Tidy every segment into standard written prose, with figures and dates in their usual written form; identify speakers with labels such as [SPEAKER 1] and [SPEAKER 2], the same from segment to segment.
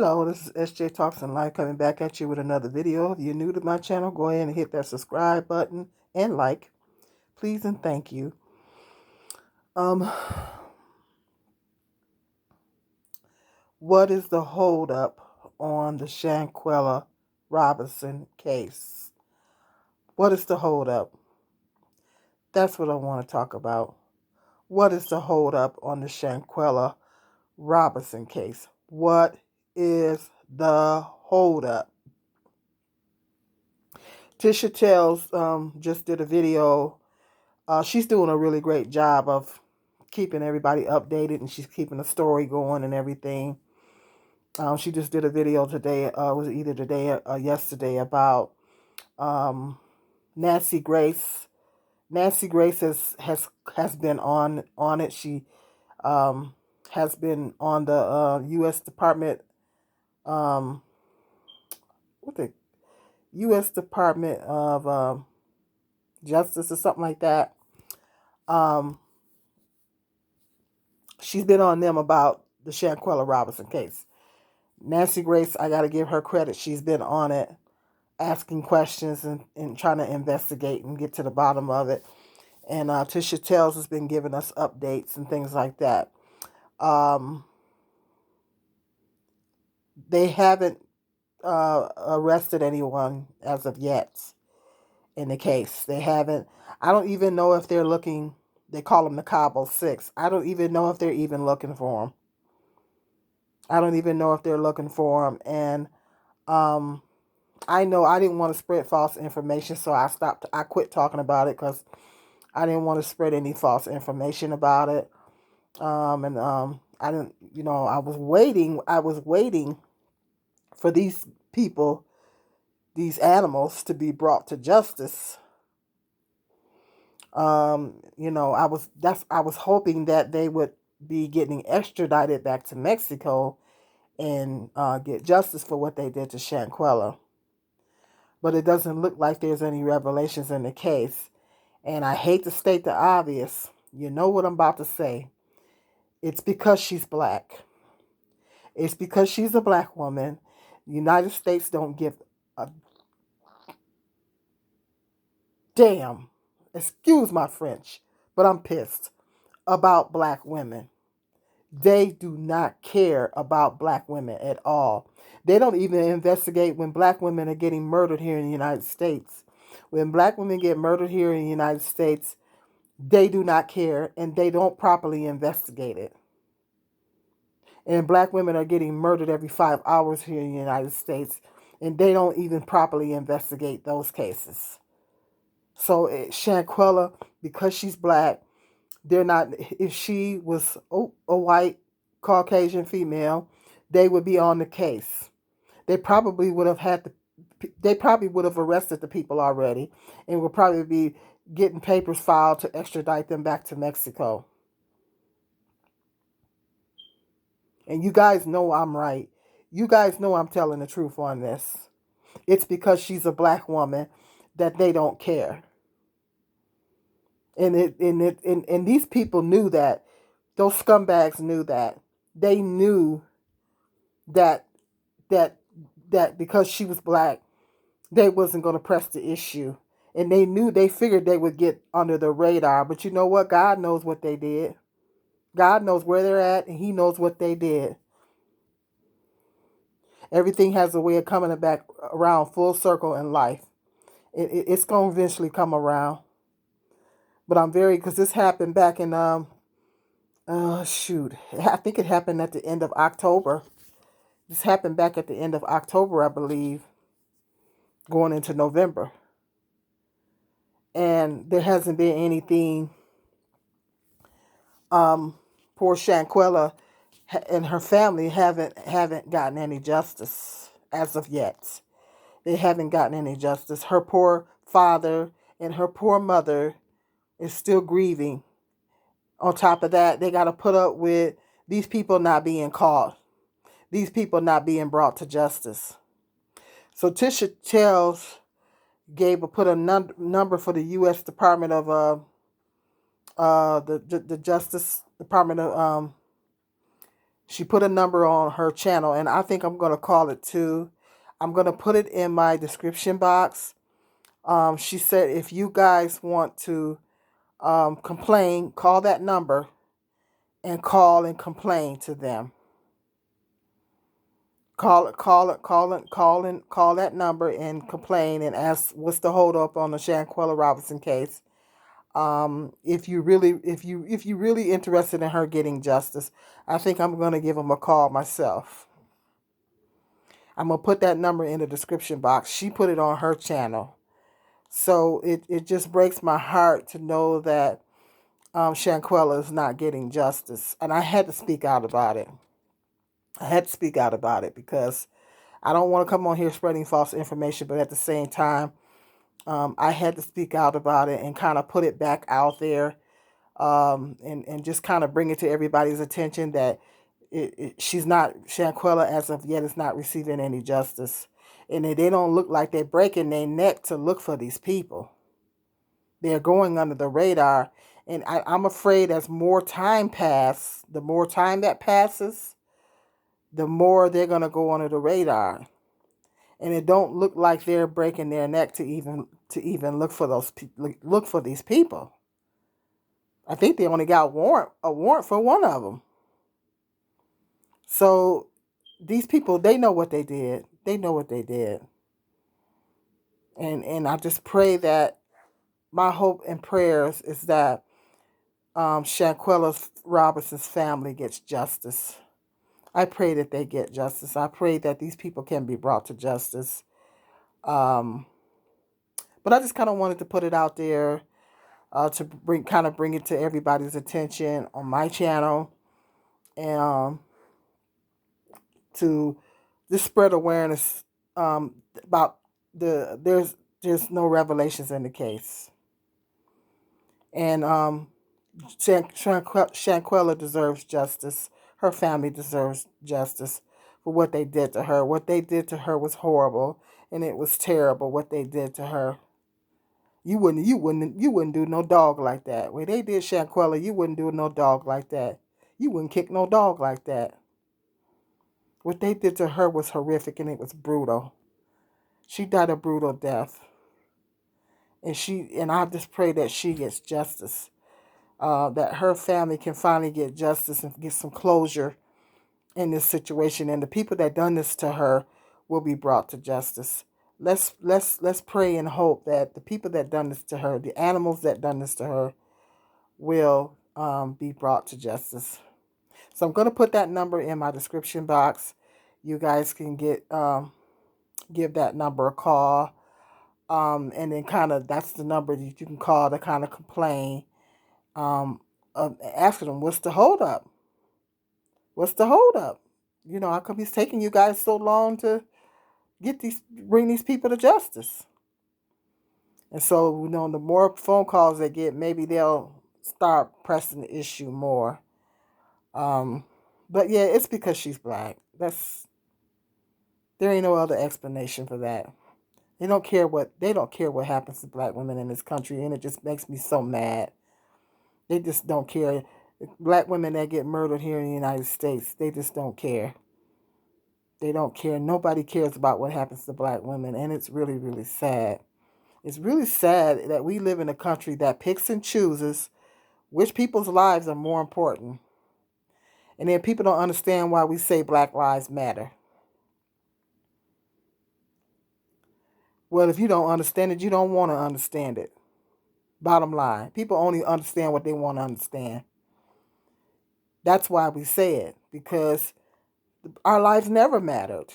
[SPEAKER 1] Hello, this is SJ Talks and Life coming back at you with another video. If you're new to my channel, go ahead and hit that subscribe button and like. Please and thank you. What is the holdup on the Shanquella Robinson case? What is the holdup? That's what I want to talk about. What is the holdup on the Shanquella Robinson case? What is the holdup? Tisha Tells just did a video. She's doing a really great job of keeping everybody updated, and she's keeping the story going and everything. She just did a video today, was it either today or yesterday, about Nancy Grace. Nancy Grace has been on it. She has been on the U.S. Department, U.S. Department of Justice or something like that. She's been on them about the Shanquella Robinson case. Nancy Grace, I got to give her credit. She's been on it, asking questions and trying to investigate and get to the bottom of it. And Tisha Tells has been giving us updates and things like that. They haven't arrested anyone as of yet in the case. They haven't. I don't even know if they're looking. They call them the Cabo Six. I don't even know if they're even looking for them. I don't even know if they're looking for them. And I know I didn't want to spread false information, so I quit talking about it because I didn't want to spread any false information about it. I didn't, I was waiting for these people, these animals, to be brought to justice. I was hoping that they would be getting extradited back to Mexico and get justice for what they did to Shanquella. But it doesn't look like there's any revelations in the case. And I hate to state the obvious. You know what I'm about to say. It's because she's black. It's because she's a black woman. The United States don't give a damn, excuse my French, but I'm pissed about black women. They do not care about black women at all. They don't even investigate when black women are getting murdered here in the United States. When black women get murdered here in the United States, they do not care and they don't properly investigate it. And black women are getting murdered every 5 hours here in the United States, and they don't even properly investigate those cases. So Shanquella, because she's black, they're not. If she was a white Caucasian female, they would be on the case. They probably would have arrested the people already, and would probably be getting papers filed to extradite them back to Mexico. And you guys know I'm right. You guys know I'm telling the truth on this. It's because she's a black woman that they don't care. And these people knew that. Those scumbags knew that. They knew that because she was black, they wasn't going to press the issue. And they figured they would get under the radar. But you know what? God knows what they did. God knows where they're at, and He knows what they did. Everything has a way of coming back around full circle in life. It's going to eventually come around. But I'm because this happened back in, I think it happened at the end of October. This happened back at the end of October, I believe, going into November. And there hasn't been anything. Poor Shanquella and her family haven't gotten any justice as of yet. They haven't gotten any justice. Her poor father and her poor mother is still grieving. On top of that, they got to put up with these people not being caught. These people not being brought to justice. So Tisha Tells put a number for the U.S. Department of the Justice Department of She put a number on her channel, and I think I'm going to call it too. I'm going to put it in my description box. She said if you guys want to complain, call that number and call and complain to them. Call that number and complain and ask what's the hold up on the Shanquella Robinson case. If you really interested in her getting justice, I think I'm gonna give them a call myself. I'm gonna put that number in the description box. She put it on her channel. So it just breaks my heart to know that Shanquella is not getting justice. And I had to speak out about it. I had to speak out about it because I don't want to come on here spreading false information, but at the same time, I had to speak out about it and kind of put it back out there, and just kind of bring it to everybody's attention that she's not, Shanquella as of yet is not receiving any justice. And they don't look like they're breaking their neck to look for these people. They're going under the radar. And I'm afraid as more time passes, the more time that passes, the more they're going to go under the radar. And it don't look like they're breaking their neck to even look for these people. I think they only got a warrant for one of them. So these people, they know what they did. They know what they did. And I just pray that my hope and prayers is that Shanquella Robinson's family gets justice. I pray that they get justice. I pray that these people can be brought to justice. But I just kind of wanted to put it out there to bring it to everybody's attention on my channel, and to just spread awareness about there's no revelations in the case, and Shanquella deserves justice. Her family deserves justice for what they did to her. What they did to her was horrible, and it was terrible what they did to her. You wouldn't do no dog like that. When they did Shanquella, you wouldn't do no dog like that. You wouldn't kick no dog like that. What they did to her was horrific, and it was brutal. She died a brutal death, and I just pray that she gets justice. That her family can finally get justice and get some closure in this situation, and the people that done this to her will be brought to justice. Let's pray and hope that the people that done this to her, the animals that done this to her, will be brought to justice. So I'm going to put that number in my description box. You guys can give that number a call, and then that's the number that you can call to kind of complain, asking them what's the hold up. What's the hold up? How come it's taking you guys so long to bring these people to justice? And so, the more phone calls they get, maybe they'll start pressing the issue more. But yeah, it's because she's black. There ain't no other explanation for that. They don't care what happens to black women in this country, and it just makes me so mad. They just don't care. Black women that get murdered here in the United States, they just don't care. They don't care. Nobody cares about what happens to black women, and it's really, really sad. It's really sad that we live in a country that picks and chooses which people's lives are more important. And then people don't understand why we say Black Lives Matter. Well, if you don't understand it, you don't want to understand it. Bottom line, people only understand what they want to understand. That's why we say it, because our lives never mattered.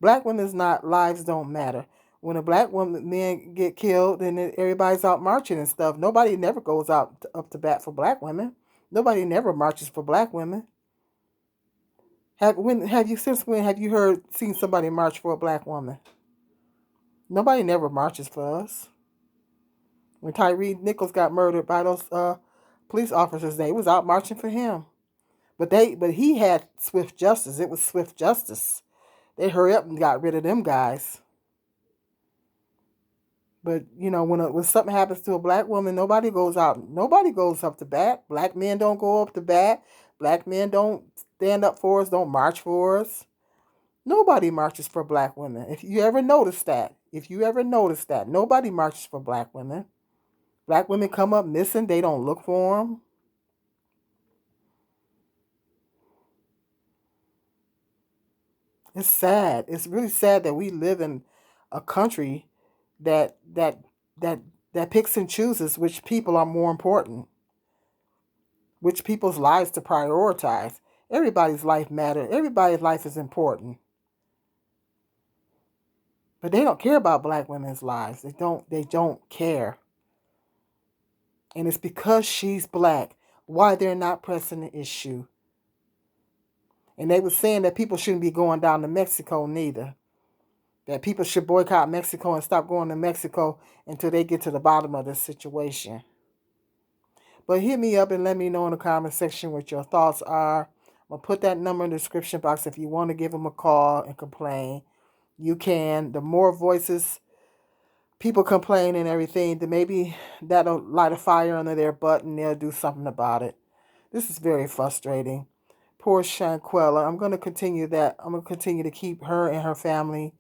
[SPEAKER 1] Black women's lives don't matter. When a black woman men get killed, then everybody's out marching and stuff. Nobody never goes out up to bat for black women. Nobody never marches for black women. Since when have you seen somebody march for a black woman? Nobody never marches for us. When Tyree Nichols got murdered by those police officers, they was out marching for him. But he had swift justice. It was swift justice. They hurry up and got rid of them guys. But when something happens to a black woman, nobody goes out. Nobody goes up to bat. Black men don't go up to bat. Black men don't stand up for us, don't march for us. Nobody marches for black women. If you ever notice that, nobody marches for black women. Black women come up missing, they don't look for them. It's sad. It's really sad that we live in a country that that that that picks and chooses which people are more important, which people's lives to prioritize. Everybody's life matters. Everybody's life is important. But they don't care about black women's lives. They don't care. And it's because she's black why they're not pressing the issue. And they were saying that people shouldn't be going down to Mexico neither. That people should boycott Mexico and stop going to Mexico until they get to the bottom of this situation. But hit me up and let me know in the comment section what your thoughts are. I'm going to put that number in the description box if you want to give them a call and complain. You can. The more voices people complain and everything, then maybe that'll light a fire under their butt and they'll do something about it. This is very frustrating. Poor Shanquella. I'm going to continue that. I'm going to continue to keep her and her family,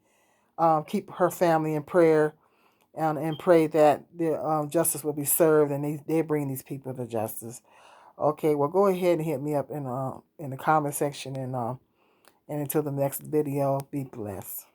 [SPEAKER 1] keep her family in prayer, and pray that the justice will be served and they bring these people to justice. Okay, well, go ahead and hit me up in the comment section and until the next video, be blessed.